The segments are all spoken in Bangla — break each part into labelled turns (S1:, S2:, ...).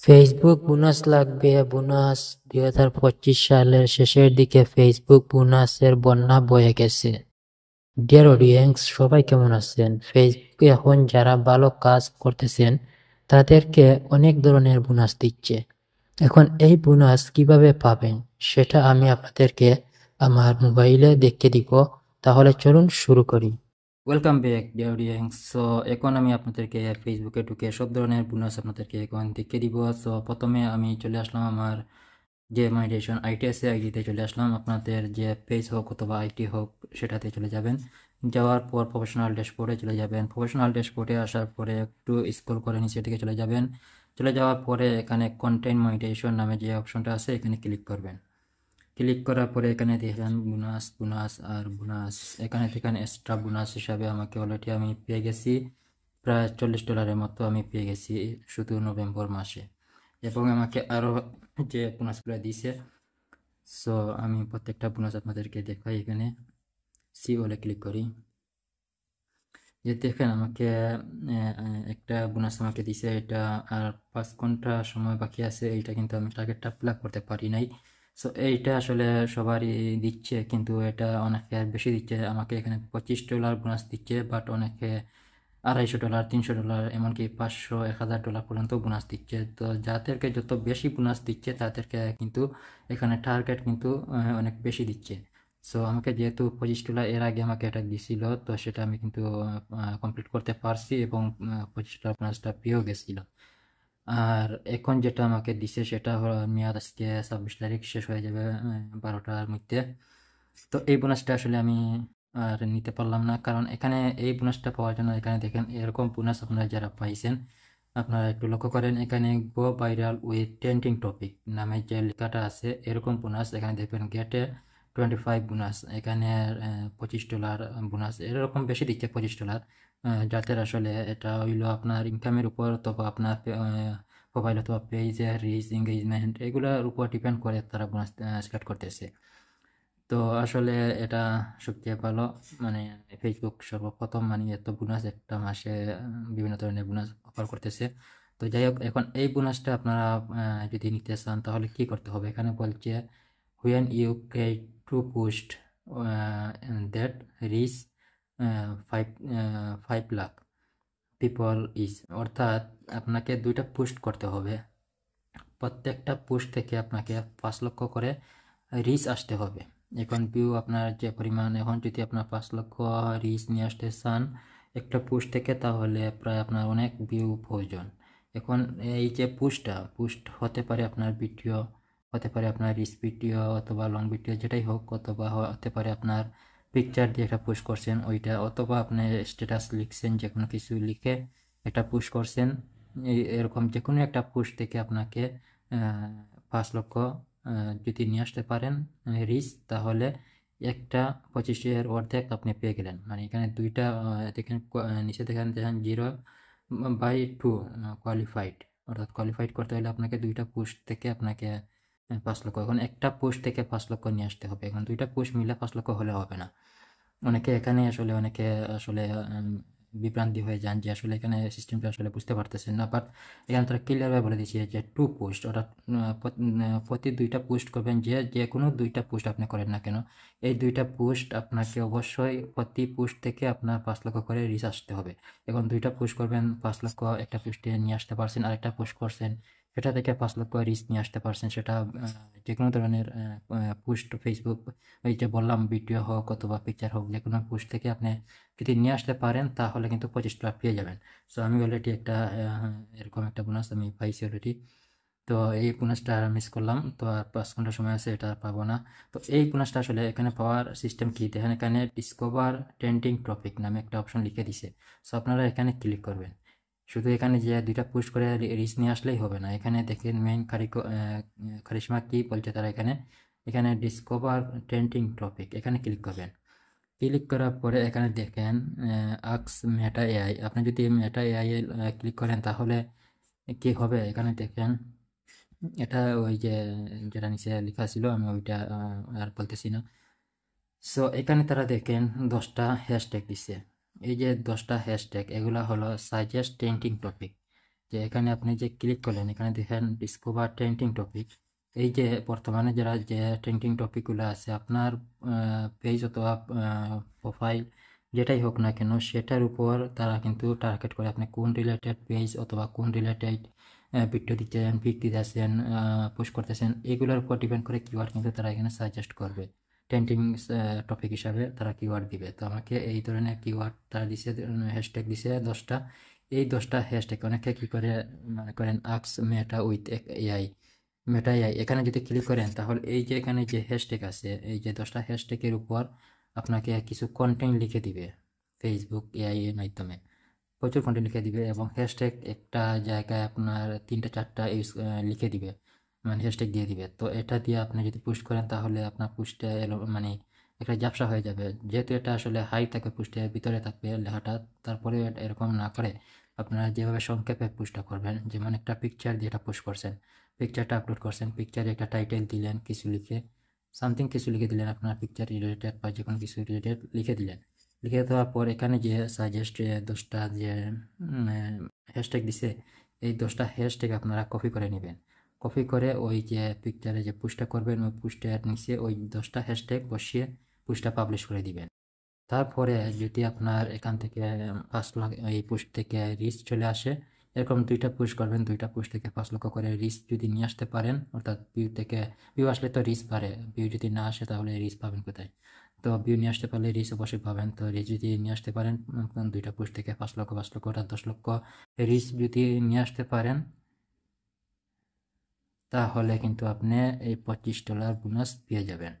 S1: ফেসবুক বোনাস লাগবে। বোনাস 2025 সালের শেষের দিকে ফেসবুক বোনাসের বন্যা বয়ে গেছে। ডিয়ার অডিয়েন্স, সবাই কেমন আছেন? ফেসবুকে এখন যারা ভালো কাজ করতেছেন তাদেরকে অনেক ধরনের বোনাস দিচ্ছে। এখন এই বোনাস কিভাবে পাবেন সেটা আমি আপনাদেরকে আমার মোবাইলে দেখিয়ে দিব। তাহলে চলুন শুরু করি।
S2: Welcome back dear audience. So এখন আমি আপনাদেরকে ফেসবুকে ঢুকে সব ধরনের বোনাস আপনাদেরকে এখন দেখিয়ে দিব। সো প্রথমে আমি চলে আসলাম আমার যে মনিটাইজেশন আইটি আছে, আইডিতে চলে আসলাম। আপনাদের যে পেজ হোক অথবা আইটি হোক সেটাতে চলে যাবেন। যাওয়ার পর প্রফেশনাল ড্যাশবোর্ডে চলে যাবেন। প্রফেশনাল ড্যাশবোর্ডে আসার পরে একটু স্ক্রল করে নিচের দিকে চলে যাবেন। চলে যাওয়ার পরে এখানে কন্টেন্ট মনিটাইজেশন নামে যে অপশনটা আছে এখানে ক্লিক করবেন। ক্লিক করার পরে এখানে দেখেন বোনাস বোনাস আর বোনাস। এখানে দেখেন এক্সট্রা বোনাস হিসাবে আমাকে অলরেডি আমি পেয়ে গেছি প্রায় $40 মতো আমি পেয়ে গেছি শুধু নভেম্বর মাসে, এবং আমাকে আরও যে বোনাসগুলো দিয়েছে। সো আমি প্রত্যেকটা বোনাস আপনাদেরকে দেখাই। এখানে সি ওলে ক্লিক করি। যে দেখেন আমাকে একটা বোনাস আমাকে দিছে, এটা আর 5 ঘন্টা সময় বাকি আছে। এইটা কিন্তু আমি টার্গেটটা ফিল করতে পারি নাই। সো এইটা আসলে সবারই দিচ্ছে, কিন্তু এটা অনেকে বেশি দিচ্ছে। আমাকে এখানে $25 বোনাস দিচ্ছে, বাট অনেকে $250, $300, এমনকি $500, $1000 পর্যন্ত বোনাস দিচ্ছে। তো যাদেরকে যত বেশি বোনাস দিচ্ছে তাদেরকে কিন্তু এখানে টার্গেট কিন্তু অনেক বেশি দিচ্ছে। সো আমাকে যেহেতু $25 এর আগে আমাকে এটা দিছিল, তো সেটা আমি কিন্তু কমপ্লিট করতে পারছি এবং $25 বোনাসটা পেয়েও গেছিল। আর এখন যেটা আমাকে দিছে সেটা মেয়াদ আজকে 26 তারিখ, শেষ হয়ে যাবে 12টার মধ্যে। তো এই বোনাসটা আসলে আমি আর নিতে পারলাম না, কারণ এখানে এই বোনাসটা পাওয়ার জন্য এখানে দেখেন এরকম বোনাস আপনারা যারা পাইছেন আপনারা একটু লক্ষ্য করেন। এখানে গো ভাইরাল উইথ ট্রেন্ডিং টপিক নামে যে লেখাটা আছে এরকম বোনাস এখানে দেখবেন। গেটে 25 বোনাস, এখানে $25 বোনাস, এরকম বেশি দিচ্ছে $25। যাদের আসলে এটা হইলো আপনার ইনকামের উপর অথবা আপনার প্রোফাইল অথবা পেজের রিচ, এঙ্গেজমেন্ট এগুলোর উপর ডিপেন্ড করে তারা বোনাস সিলেক্ট করতেছে। তো আসলে এটা সবচেয়ে ভালো, মানে ফেসবুক সর্বপ্রথম মানে এত বোনাস একটা মাসে বিভিন্ন ধরনের বোনাস অফার করতেছে। তো যাই হোক, এখন এই বোনাসটা আপনারা যদি নিতে চান তাহলে কি করতে হবে? এখানে বলছে when you get to post that reach 5 lakh people is, অর্থাৎ আপনাকে 2টা পোস্ট করতে হবে। প্রত্যেকটা পোস্ট থেকে আপনাকে 5 লক্ষ করে রিচ আসতে হবে। এখন ভিউ আপনার যে পরিমাণ, এখন যদি আপনার 5 লক্ষ রিচ নিয়ে আসতে চান একটা পোস্ট থেকে, তাহলে প্রায় আপনার অনেক ভিউ প্রয়োজন। এখন এই যে পোস্ট হতে পারে আপনার ভিডিও, হতে পারে আপনার রিচ ভিডিও অথবা লং ভিডিও যেটাই হোক, অথবা হতে পারে আপনার পিকচার দিয়ে একটা পোস্ট করছেন ওইটা, অথবা আপনি স্ট্যাটাস লিখছেন, যে কোনো কিছু লিখে একটা পোস্ট করছেন। এরকম যে কোনো একটা পোস্ট থেকে আপনাকে 5 লক্ষ যদি নিয়ে আসতে পারেন রিচ, তাহলে একটা 25-এর অর্ধেক আপনি পেয়ে গেলেন। মানে এখানে দুইটা দেখেন নিচে দেখেন 0/2 কোয়ালিফাইড, অর্থাৎ কোয়ালিফাইড করতে হলে আপনাকে 2টা পোস্ট থেকে আপনাকে 5 লক্ষ, এখন একটা পোস্ট থেকে 5 লক্ষ নিয়ে আসতে হবে। এখন 2টা পোস্ট মিলে 5 লক্ষ হলে হবে না। অনেকে আসলে বিভ্রান্তি হয়ে যান, যে আসলে এখানে সিস্টেমটা আসলে বুঝতে পারতেছেন না। বাট এখানে তারা ক্লিয়ারভাবে বলে দিচ্ছে যে 2 পোস্ট, অর্থাৎ প্রতি 2টা পোস্ট করবেন। যে কোনো 2টা পোস্ট আপনি করেন না কেন, এই 2টা পোস্ট আপনাকে অবশ্যই প্রতি পোস্ট থেকে আপনার 5 লক্ষ করে রিচ আসতে হবে। এখন 2টা পোস্ট করবেন 5 লক্ষ, একটা পোস্টে নিয়ে আসতে পারছেন, আরেকটা পোস্ট করছেন সেটা থেকে 5 লক্ষ রিচ নিয়ে আসতে পারছেন। সেটা যে কোনো ধরনের পোস্ট ফেসবুক, ওই যে বললাম ভিডিও হোক অথবা পিকচার হোক, যে কোনো পোস্ট থেকে আপনি যদি নিয়ে আসতে পারেন তাহলে কিন্তু $25 পেয়ে যাবেন। সো আমি অলরেডি একটা এরকম একটা বোনাস আমি পাইছি অলরেডি। তো এই বোনাসটা মিস করলাম, তো আর 5 ঘন্টা সময় আছে, এটা আর পাবো না। তো এই বোনাসটা আসলে এখানে পাওয়ার সিস্টেম কি দেখেন, এখানে ডিসকভার ট্রেন্ডিং টপিক নামে একটা অপশন লিখে দিছে। সো আপনারা এখানে ক্লিক করবেন। শুধু এখানে যে 2টা পোস্ট করে রিচ নিয়ে আসলেই হবে না, এখানে দেখেন মেইন কারিশমা কি বলছে তারা এখানে। এখানে ডিসকভার ট্রেন্ডিং টপিক, এখানে ক্লিক করবেন। ক্লিক করার পরে এখানে দেখেন আক্স মেটা এআই। আপনি যদি মেটা এআই এ ক্লিক করেন তাহলে কি হবে, এখানে দেখেন এটা ওই যে যেটা নিচে লেখা ছিল আমি ওইটা আর বলতেছি না। সো এখানে তারা দেখেন 10টা হ্যাশট্যাগ দিচ্ছে। এই যে 10টা হ্যাশট্যাগ, এগুলা হলো সাজেস্ট ট্রেন্ডিং টপিক। যে এখানে আপনি যে ক্লিক করলেন, এখানে দেখেন ডিসকভার ট্রেন্ডিং টপিক। এই যে বর্তমানে যে ট্রেন্ডিং টপিকগুলো আছে আপনার পেজ অথবা প্রোফাইল যেটাই হোক না কেন, সেটার উপর তারা কিন্তু টার্গেট করে আপনি কোন রিলেটেড পেজ অথবা কোন রিলেটেড ভিডিও দিচ্ছেন, পিক দিতেছেন, পোস্ট করতেছেন, এগুলোর উপর ডিপেন্ড করে কিওয়ার্ড কিন্তু তারা এখানে সাজেস্ট করবে। ট্রেন্ডিং টপিক হিসাবে তারা কিওয়ার্ড দিবে। তো আমাকে এই ধরনের কিওয়ার্ড তারা দিছে, হ্যাশট্যাগ দিছে 10টা। এই 10টা হ্যাশট্যাগ অনেকে কি করে মনে করেন আক্স মেটা উইথ এআই, মেটা এআই, এখানে যদি ক্লিক করেন তাহলে এই যে এখানে যে হ্যাশট্যাগ আছে, এই যে 10টা হ্যাশট্যাগের উপর আপনাকে কিছু কন্টেন্ট লিখে দিবে ফেসবুক এআই এর মাধ্যমে। প্রচুর কন্টেন্ট লিখে দিবে এবং হ্যাশট্যাগ একটা জায়গায় আপনার 3টা 4টা লিখে দিবে, মানে হ্যাশট্যাগ দিয়ে দিবে। তো এটা দিয়ে আপনি যদি পোস্ট করেন তাহলে আপনার পোস্টে মানে একটা ঝাপসা হয়ে যাবে, যেহেতু এটা আসলে হাই থাকে, পোস্টের ভিতরে থাকবে লেখাটা। তারপরে এরকম না করে আপনারা যেভাবে সংক্ষেপে পোস্টটা করবেন, যেমন একটা পিকচার দিয়ে এটা পোস্ট করছেন, পিকচারটা আপলোড করছেন, পিকচারে একটা টাইটেল দিলেন কিছু লিখে, সামথিং কিছু লিখে দিলেন, আপনার পিকচার রিলেটেড বা যে কোনো কিছু রিলেটেড লিখে দিলেন। লিখে দেওয়ার পর এখানে যে সাজেস্ট 10টা যে হ্যাশট্যাগ দিছে, এই 10টা হ্যাশট্যাগ আপনারা কপি করে নেবেন। কপি করে ওই যে পিকচারে যে পোস্টটা করবেন ওই পোস্টের নিচে ওই 10টা হ্যাশট্যাগ বসিয়ে পোস্টটা পাবলিশ করে দিবেন। তারপরে যদি আপনার এখান থেকে 5 লাখ এই পোস্ট থেকে রিচ চলে আসে, এরকম 2টা পোস্ট করবেন, 2টা পোস্ট থেকে 5 লক্ষ করে রিচ যদি নিয়ে আসতে পারেন, অর্থাৎ ভিউ আসলে তো রিচ পারে, ভিউ যদি না আসে তাহলে রিচ পাবেন কোথায়? তো ভিউ নিয়ে আসতে পারলে রিচ অবশ্যই পাবেন। তো রিচ যদি নিয়ে আসতে পারেন 2টা পোস্ট থেকে 5 লক্ষ অর্থাৎ 10 লক্ষ রিচ যদি নিয়ে আসতে পারেন, তাহলে কিন্তু আপনি এই $25 বোনাস পেয়ে যাবেন।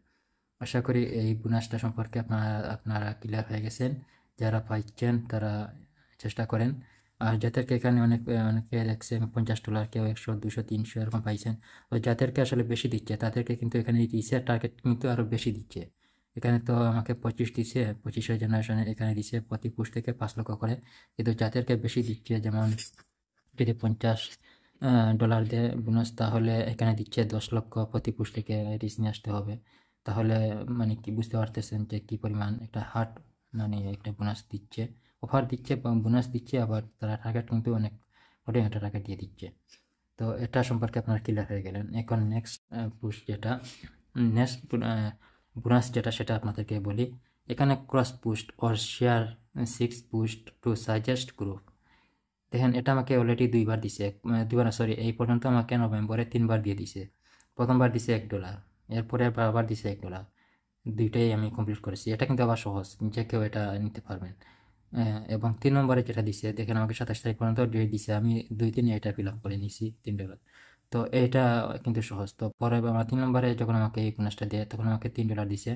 S2: আশা করি এই বোনাসটা সম্পর্কে আপনারা ক্লিয়ার হয়ে গেছেন। যারা পাইছেন তারা চেষ্টা করেন। আর যাদেরকে এখানে অনেকে দেখছে $50, কেউ 100, 200, 300 এরকম পাইছেন। তো যাদেরকে আসলে বেশি দিচ্ছে তাদেরকে কিন্তু এখানে রিচের টার্গেট কিন্তু আরও বেশি দিচ্ছে। এখানে তো আমাকে 25 দিচ্ছে, 25 জেনারেশনে এখানে দিচ্ছে প্রতি পোস্ট থেকে 5 লক্ষ করে। কিন্তু যাদেরকে বেশি দিচ্ছে, যেমন যদি $50 দিয়ে বোনাস, তাহলে এখানে দিচ্ছে 10 লক্ষ প্রতি পোস্ট থেকে রিচ নিয়ে আসতে হবে। তাহলে মানে কি বুঝতে পারতেছেন যে কি পরিমাণ একটা হার্ড, মানে একটা বোনাস দিচ্ছে, অফার দিচ্ছে বা বোনাস দিচ্ছে, আবার তারা টার্গেট কিন্তু অনেক কঠিন একটা টার্গেট দিয়ে দিচ্ছে। তো এটা সম্পর্কে আপনারা ক্লিয়ার হয়ে গেলেন। এখন নেক্সট পোস্ট যেটা, নেক্সট বোনাস যেটা সেটা আপনাদেরকে বলি। এখানে cross post or share 6 post two suggest group. দেখেন এটা আমাকে অলরেডি 2বার দিছে, 2বার সরি, এই পর্যন্ত আমাকে নভেম্বরে 3বার দিয়ে দিছে। প্রথমবার দিছে $1, এরপরে আবার দিছে $1, দুইটাই আমি কমপ্লিট করেছি। এটা কিন্তু আবার সহজ, যে কেউ এটা নিতে পারবেন। এবং 3 নম্বরে যেটা দিছে, দেখেন আমাকে 27 তারিখ পর্যন্ত ডেট দিছে, আমি 2 দিনে এটা ফিল আপ করে নিছি $3। তো এটা কিন্তু সহজ। তো পরে আমার 3 নম্বরে যখন আমাকে এই বোনাসটা দেয় তখন আমাকে $3 দিছে।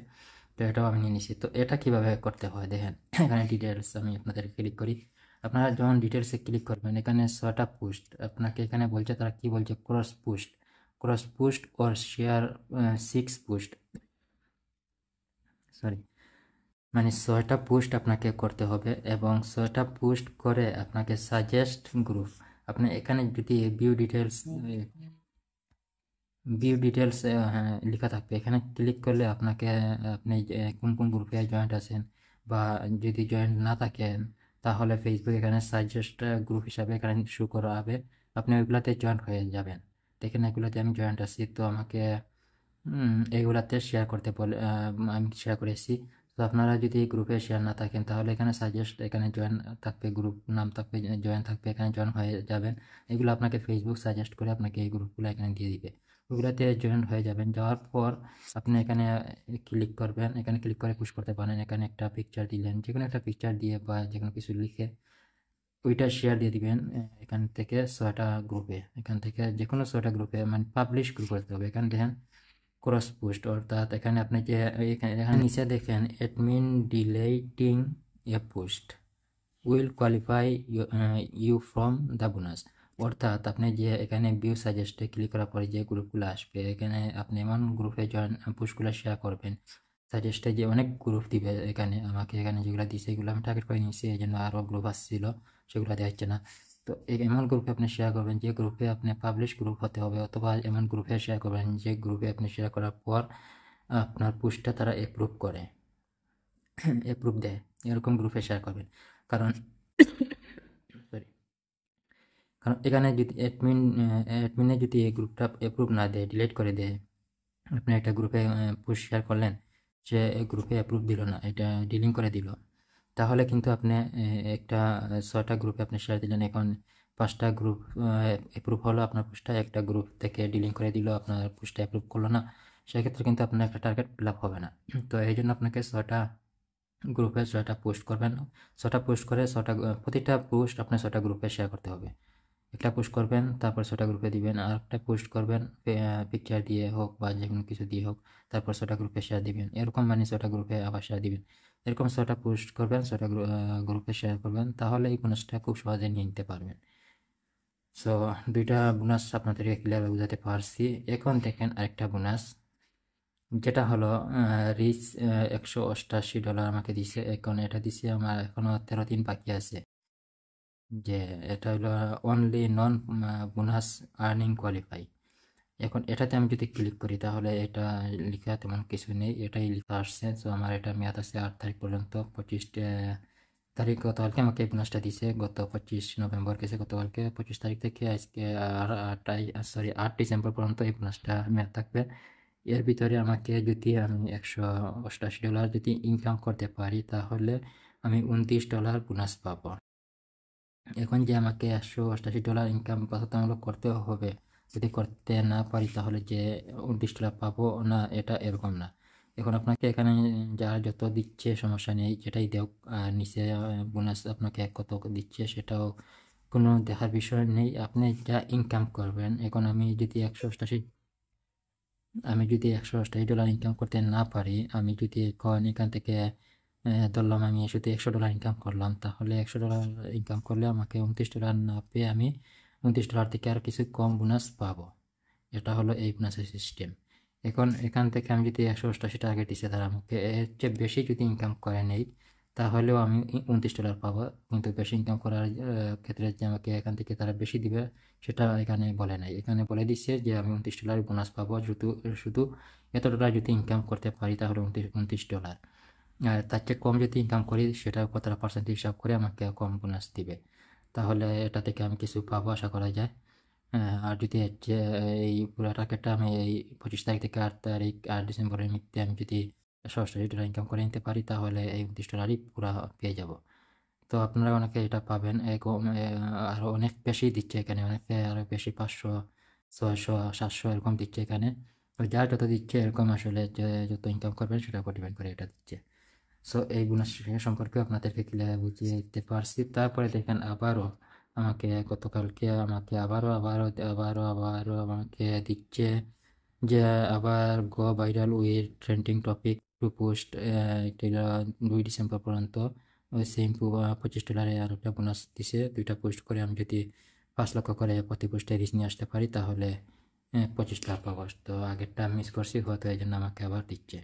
S2: তো এটাও আমি নিয়ে নিছি। তো এটা কিভাবে করতে হয় দেখেন, এখানে ডিটেলস আমি আপনাদের ক্লিক করি। আপনারা যখন ডিটেলসে ক্লিক করবেন, এখানে 6টা পোস্ট আপনাকে এখানে বলছে, তারা কি বলছে, cross post or share 6 post, sorry, মানে 6টা পোস্ট আপনাকে করতে হবে এবং 6টা পোস্ট করে আপনাকে সাজেস্ট গ্রুপ, আপনি এখানে যদি ভিউ ডিটেলস লেখা থাকবে, এখানে ক্লিক করলে আপনাকে আপনি কোন কোন গ্রুপে জয়েন্ট আছেন, বা যদি জয়েন্ট না থাকেন তাহলে ফেসবুক এখানে সাজেস্ট গ্রুপ হিসাবে এখানে শো করা হবে, আপনি ওইগুলাতে জয়েন্ট হয়ে যাবেন। দেখেন এগুলাতে আমি জয়েন্ট আছি, তো আমাকে এইগুলাতে শেয়ার করতে বলে, আমি শেয়ার করেছি। তো আপনারা যদি এই গ্রুপে শেয়ার না থাকেন তাহলে এখানে সাজেস্ট, এখানে জয়েন থাকবে, গ্রুপ নাম থাকবে, জয়েন থাকবে, এখানে জয়েন হয়ে যাবেন। এগুলো আপনাকে ফেসবুক সাজেস্ট করে আপনাকে এই গ্রুপগুলো এখানে দিয়ে দিবে, ওগুলাতে জয়েন হয়ে যাবেন। যাওয়ার পর আপনি এখানে ক্লিক করবেন, এখানে ক্লিক করে পুশ করতে পারেন। এখানে একটা পিকচার দিলেন, যে কোনো একটা পিকচার দিয়ে বা যে কোনো কিছু লিখে ওইটা শেয়ার দিয়ে দিবেন এখান থেকে 6টা গ্রুপে, এখান থেকে যে কোনো 6টা গ্রুপে, মানে পাবলিশ গ্রুপ করতে হবে। এখানে দেখেন ক্রস পোস্ট, অর্থাৎ এখানে আপনি যে এখানে নিচে দেখেন admin deleting a post will qualify you from the bonus. অর্থাৎ আপনি যে এখানে ভিউ সাজেস্টে ক্লিক করার পরে যে গ্রুপগুলো আসবে, এখানে আপনি এমন গ্রুপে জয়েন পোস্টগুলো শেয়ার করবেন, সাজেস্টে যে অনেক গ্রুপ দিবে, এখানে আমাকে এখানে যেগুলো দিছে এগুলো আমি টার্গেট করে নিয়েছি, এই জন্য আরও গ্রুপ আসছিল, সেগুলো দেওয়া হচ্ছে না। তো এমন গ্রুপে আপনি শেয়ার করবেন যে গ্রুপে আপনি পাবলিশ গ্রুপ হতে হবে, অথবা এমন গ্রুপে শেয়ার করবেন যে গ্রুপে আপনি শেয়ার করার পর আপনার পোস্টটা তারা অ্যাপ্রুভ করে, অ্যাপ্রুভ দেয়, এরকম গ্রুপে শেয়ার করবেন। কারণ সরি, কারণ এখানে যদি অ্যাডমিনে যদি এই গ্রুপটা অ্যাপ্রুভ না দেয়, ডিলিট করে দেয়, আপনি একটা গ্রুপে পুশ শেয়ার করলেন, সে গ্রুপে অ্যাপ্রুভ দিল না, এটা ডিলিট করে দিল, তাহলে কিন্তু আপনি একটা 6টা গ্রুপে আপনি শেয়ার দিলেন, এখন 5টা গ্রুপ অ্যাপ্রুভ হলো আপনার পোস্টটা, একটা গ্রুপ থেকে ডিলিট করে দিল, আপনার পোস্টটা অ্যাপ্রুভ করলো না, সেক্ষেত্রে কিন্তু আপনার একটা টার্গেট ফিল আপ হবে না। তো এই জন্য আপনাকে 6টা গ্রুপে 6টা পোস্ট করবেন, 6টা পোস্ট করে প্রতিটা পোস্ট আপনার 6টা গ্রুপে শেয়ার করতে হবে। একটা পোস্ট করবেন, তারপর 6টা গ্রুপে দিবেন, আর একটা পোস্ট করবেন পিকচার দিয়ে হোক বা যে কোনো কিছু দিয়ে হোক, তারপর 6টা গ্রুপে শেয়ার দিবেন, এরকম মানে 6টা গ্রুপে আবার শেয়ার দিবেন, এরকম 6টা পোস্ট করবেন, 6টা গ্রুপে শেয়ার করবেন, তাহলে এই বোনাসটা খুব সহজে নিয়ে নিতে পারবেন। সো 2টা বোনাস আপনাদেরকে ক্লিয়ারভাবে বোঝাতে পারছি। এখন দেখেন আরেকটা বোনাস, যেটা হলো রিচ $188 আমাকে দিছে, এখন এটা দিছে আমার এখনো 13 দিন বাকি আছে, যে এটা হলো অনলি নন বোনাস আর্নিং কোয়ালিফাই। এখন এটাতে আমি যদি ক্লিক করি তাহলে এটা লেখা তেমন কিছু নেই, এটাই লেখা আসছে। সো আমার এটা মেয়াদ আছে 8 তারিখ পর্যন্ত, 25 তারিখ গতকালকে আমাকে এই বোনাসটা দিছে, গত 25 নভেম্বর গেছে গতকালকে, 25 তারিখ থেকে আজকে আর 8 ডিসেম্বর পর্যন্ত এই বোনাসটা মেয়াদ থাকবে। এর ভিতরে আমাকে যদি আমি $188 যদি ইনকাম করতে পারি তাহলে আমি $29 বোনাস পাবো। এখন যে আমাকে $188 ইনকাম বাধ্যতামূলক করতে হবে, যদি করতে না পারি তাহলে যে $29 পাবো না, এটা এরকম না। এখন আপনাকে এখানে যারা যত দিচ্ছে সমস্যা নেই, যেটাই দেখ, নিচে বোনাস আপনাকে কত দিচ্ছে সেটাও কোনো দেখার বিষয় নেই, আপনি যা ইনকাম করবেন। এখন আমি যদি $188 ইনকাম করতে না পারি, আমি যদি এখন এখান থেকে ধরলাম আমি শুধু $100 ইনকাম করলাম, তাহলে $100 ইনকাম করলে আমাকে $29 না পেয়ে আমি $29 থেকে আর কিছু কম বোনাস পাবো। এটা হলো এই বোনাসের সিস্টেম। এখন এখান থেকে আমি যদি 188 টার্গেট দিচ্ছে, তারা আমাকে এর চেয়ে বেশি যদি ইনকাম করে নেই তাহলেও আমি $29 পাবো, কিন্তু বেশি ইনকাম করার ক্ষেত্রে যে আমাকে এখান থেকে তারা বেশি দিবে সেটা এখানে বলে নাই, এখানে বলে দিচ্ছে যে আমি $29 বোনাস পাবো শুধু শুধু এত ডলার যদি ইনকাম করতে পারি, তাহলে $29। আর তার চেয়ে কম যদি ইনকাম করি সেটা কতটা পার্সেন্ট হিসাব করে আমাকে কম বোনাস দিবে, তাহলে এটা থেকে আমি কিছু পাবো আশা করা যায়। আর যদি এই পুরো টাকাটা আমি এই 25 তারিখ থেকে 8 ডিসেম্বরের মধ্যে আমি যদি $188 ইনকাম করে নিতে পারি, তাহলে এই $29 পুরো পেয়ে যাব। তো আপনারা অনেকে এটা পাবেন, আরও অনেক বেশি দিচ্ছে এখানে, অনেকে আরও বেশি 500, 600, 700 এরকম দিচ্ছে এখানে। তো যার যত দিচ্ছে এরকম আসলে যে যত ইনকাম করবেন সেটার উপর ডিপেন্ড করে এটা দিচ্ছে। সো এই বোনাস সম্পর্কে আপনাদেরকে ক্লিয়ার বুঝিয়ে দিতে পারছি। তারপরে দেখেন আবারও আমাকে গতকালকে আমাকে আবারও আমাকে দিচ্ছে যে আবার go viral with trending topic to post, এটা 2 ডিসেম্বর পর্যন্ত ওই সেম $25 আর একটা বোনাস দিছে। 2টা পোস্ট করে আমি যদি 5 লক্ষ করে প্রতি পোস্টে রিচ নিয়ে আসতে পারি তাহলে $25 পাবো। তো আগেরটা মিস করছি, হয়তো এই জন্য আমাকে আবার দিচ্ছে।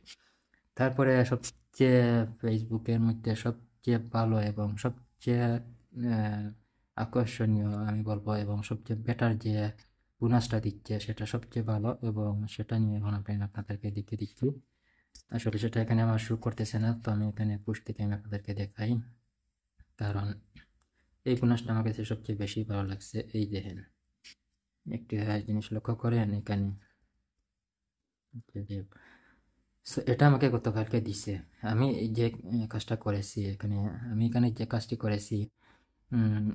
S2: তারপরে সবচেয়ে ফেসবুকের মধ্যে সবচেয়ে ভালো এবং সবচেয়ে আকর্ষণীয় আমি বলবো এবং সবচেয়ে বেটার যে বোনাসটা দিচ্ছে সেটা সবচেয়ে ভালো, এবং সেটা নিয়ে এখন আমি আপনাদেরকে দেখিয়ে দিচ্ছি। আসলে সেটা এখানে আমার শো করতেছে না, তো আমি এখানে পোস্ট থেকে আমি আপনাদেরকে দেখাই, কারণ এই বোনাসটা আমার কাছে সবচেয়ে বেশি ভালো লাগছে। এই দেখেন, একটি জিনিস লক্ষ্য করেন এখানে, সো এটা আমাকে গতকালকে দিছে। আমি যে কাজটা করেছি এখানে, আমি এখানে যে কাজটি করেছি,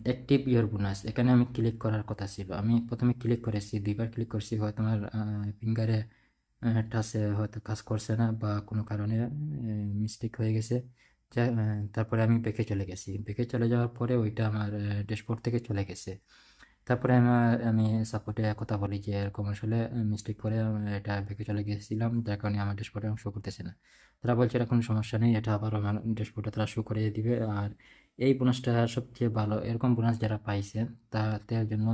S2: অ্যাক্টিভ ইয়ার বোনাস, এখানে আমি ক্লিক করার কথা ছিল, আমি প্রথমে ক্লিক করেছি, 2বার ক্লিক করছি, হয়তো আমার ফিঙ্গারে টাচে হয়তো কাজ করছে না বা কোনো কারণে মিস্টেক হয়ে গেছে। তারপরে আমি ব্যাকে চলে গেছি, ব্যাকে চলে যাওয়ার পরে ওইটা আমার ড্যাশবোর্ড থেকে চলে গেছে। তারপরে আমি সাপোর্টে কথা বলি যে এরকম আসলে মিস্টেক করে এটা ব্যাকে চলে গেছিলাম, যার কারণে আমার ড্যাশবোর্ডে শো করতেছে না। তারা বলছে এটা কোনো সমস্যা নেই, এটা আবার আমার ড্যাশবোর্ডে তারা শো করে দিবে। আর এই বোনাসটা সবচেয়ে ভালো, এরকম বোনাস যারা পাইছে তাদের জন্য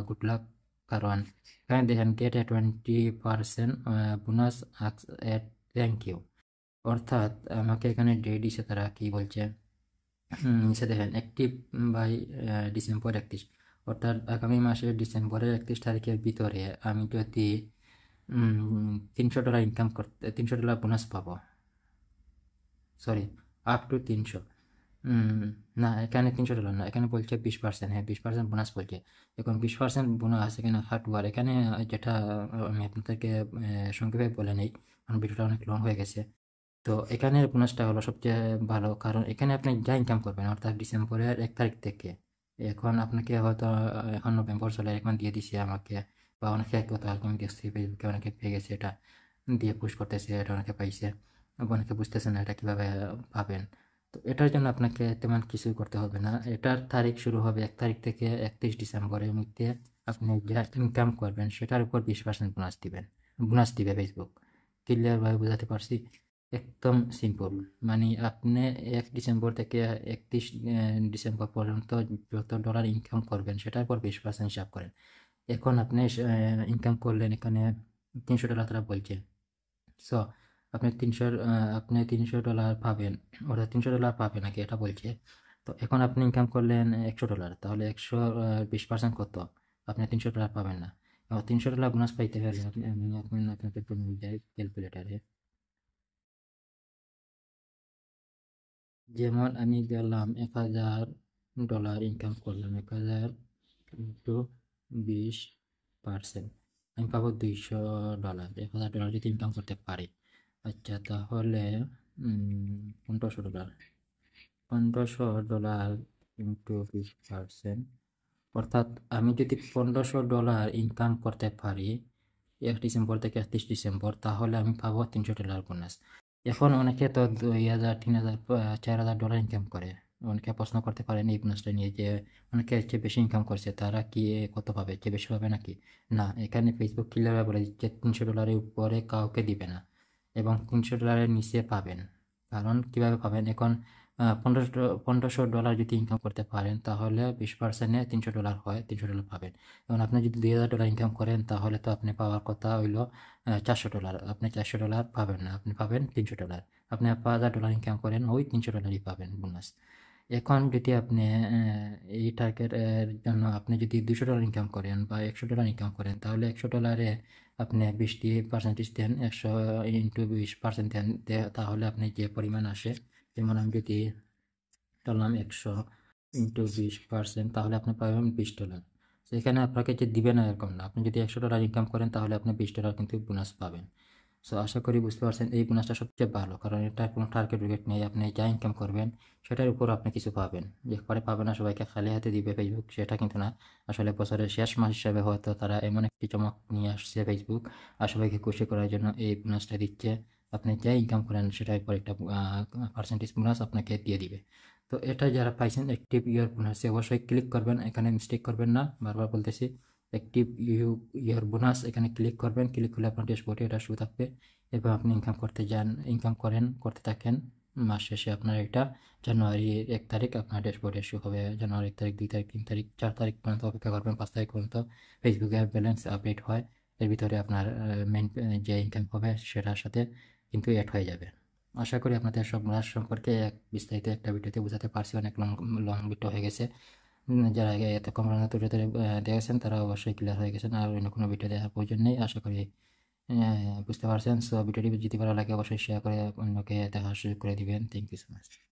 S2: গুড লাক, কারণ এখানে দেখেন get 20% bonus at thank you, অর্থাৎ আমাকে এখানে ডেট দিছে, তারা কি বলছে নিচে দেখেন অ্যাক্টিভ বাই ডিসেম্বর 31, অর্থাৎ আগামী মাসের ডিসেম্বরের 31 তারিখের ভিতরে আমি যদি $300 ইনকাম করতে $300 বোনাস পাবো, সরি আপ টু 300। না, এখানে $300 না, এখানে বলছে 20%। হ্যাঁ, 20% বোনাস বলছে। এখন 20% বোনাস এখানে হার্ডওয়ার এখানে যেটা আমি আপনাদেরকে সংক্ষেপে বলে নেই, কারণ ভিডিওটা অনেক লং হয়ে গেছে। তো এখানের বোনাসটা হলো সবচেয়ে ভালো, কারণ এখানে আপনি যা ইনকাম করবেন অর্থাৎ ডিসেম্বরের 1 তারিখ থেকে, এখন আপনাকে হয়তো এখন নভেম্বর চলে, এখন দিয়ে দিছে আমাকে, বা অনেকে গতকালকে আমি দেখছি ফেসবুকে অনেকে পেয়ে গেছে, এটা দিয়ে পুশ করতেছে, এটা অনেকে পাইছে, অনেকে বুঝতেছে না এটা কীভাবে পাবেন। তো এটার জন্য আপনাকে তেমন কিছুই করতে হবে না। এটার তারিখ শুরু হবে 1 তারিখ থেকে 31 ডিসেম্বরের মধ্যে। আপনি যা ইনকাম করবেন সেটার উপর 20% বোনাস দিবে ফেসবুক। ক্লিয়ারভাবে বোঝাতে পারছি? একদম সিম্পল। মানে আপনি 1 ডিসেম্বর থেকে 31 ডিসেম্বর পর্যন্ত যত ডলার ইনকাম করবেন সেটার উপর 20% হিসাব করেন। এখন আপনি ইনকাম করলেন এখানে $300 তারা বলছে। সো আপনি $300 পাবেন, ওরা $300 পাবে নাকি এটা বলছে। তো এখন আপনি ইনকাম করলেন $100, তাহলে 20% কত? আপনি $300 পাবেন না। $300 বোনাস পাইতে গেলে আমি আপনাকে যাই ক্যালকুলেটারে, যেমন আমি গেলাম $1000 ইনকাম করলাম, 1000 ইন্টু 20%, আমি পাবো $200। $1000 যদি ইনকাম করতে পারি, আচ্ছা তাহলে $1500। $1500 ইন্টু 20%, অর্থাৎ আমি যদি $1500 ইনকাম করতে পারি 1 ডিসেম্বর থেকে 31 ডিসেম্বর, তাহলে আমি পাবো $300 বোনাস। এখন অনেকে তো 2000, 3000, $4000 ইনকাম করে। অনেকে প্রশ্ন করতে পারেন এই বোনাসটা নিয়ে যে অনেকে এর চেয়ে বেশি ইনকাম করছে, তারা কি কত পাবে, চেয়ে বেশি পাবে নাকি? না, এখানে ফেসবুক ক্লিয়ার বলে যে $300 উপরে কাউকে দিবে না, এবং $300 নিচে পাবেন। কারণ কিভাবে পাবেন, এখন $1500 যদি ইনকাম করতে পারেন তাহলে 20%-এ $300 হয়, $300 পাবেন। এবং আপনি যদি $2000 ইনকাম করেন তাহলে তো আপনি পাওয়ার কথা হইলো $400, আপনি $400 পাবেন না, আপনি পাবেন $300। আপনি $5000 ইনকাম করেন, ওই $300 পাবেন বোনাস। এখন যদি আপনি এই টার্গেটের জন্য আপনি যদি $200 ইনকাম করেন বা $100 ইনকাম করেন, তাহলে $100-এ আপনি 20% দেন, 100 ইন্টু 20% দেন, তাহলে আপনি যে পরিমাণ আসে, যেমন আমি যদি ধরলাম 100 ইন্টু 20%, তাহলে আপনি পাবেন $20। সেখানে আপনাকে যে দিবে না এরকম না, আপনি যদি $100 ইনকাম করেন তাহলে আপনি $20 কিন্তু বোনাস পাবেন। সো আশা করি বুঝতে পারছেন, এই বোনাসটা সবচেয়ে ভালো, কারণ এটা কোনো টার্গেট উইকেট নেই, আপনি যা ইনকাম করবেন সেটার উপর আপনি কিছু পাবেন। যে পরে পাবেন না সবাইকে খালি হাতে দিবে ফেসবুক, সেটা কিন্তু না। আসলে বছরের শেষ মাস হিসাবে হয়তো তারা এমন একটি চমক নিয়ে আসছে ফেসবুক, আর সবাইকে খুশি করার জন্য এই বোনাসটা দিচ্ছে। আপনি যা ইনকাম করেন সেটার উপর একটা পার্সেন্টেজ বোনাস আপনাকে দিয়ে দিবে। তো এটা যারা পাইছেন অ্যাক্টিভ ইয়ার বোনাসে অবশ্যই ক্লিক করবেন, এখানে মিস্টেক করবেন না, বারবার বলতেছি। অ্যাক্টিভ ইয়ার বোনাস এখানে ক্লিক করবেন, ক্লিক করলে আপনার ড্যাশবোর্ডে এটা শো থাকবে, এবং আপনি ইনকাম করতে থাকেন। মাস শেষে আপনার এটা জানুয়ারির 1 তারিখ আপনার ড্যাশবোর্ডে শো হবে। জানুয়ারি 1 তারিখ, 2 তারিখ, 3 তারিখ, 4 তারিখ পর্যন্ত অপেক্ষা করবেন, 5 তারিখ পর্যন্ত ফেসবুকের ব্যালেন্স আপডেট হয়। এর ভিতরে আপনার মেন যে ইনকাম হবে সেটার সাথে কিন্তু অ্যাড হয়ে যাবে। আশা করি আপনাদের সব বোনাস সম্পর্কে বিস্তারিত একটা ভিডিওতে বোঝাতে পারছি, অনেক লং ভিডিও হয়ে গেছে। যারা আগে এত কম রান্না তুলে দেখেছেন তারা অবশ্যই ক্লিয়ার হয়ে গেছেন, আর অন্য কোনো ভিডিও দেখার প্রয়োজন নেই। আশা করি বুঝতে পারছেন। সো ভিডিওটি যদি ভালো লাগে অবশ্যই শেয়ার করে অন্যকে দেখার সুযোগ করে দিবেন। Thank you so much.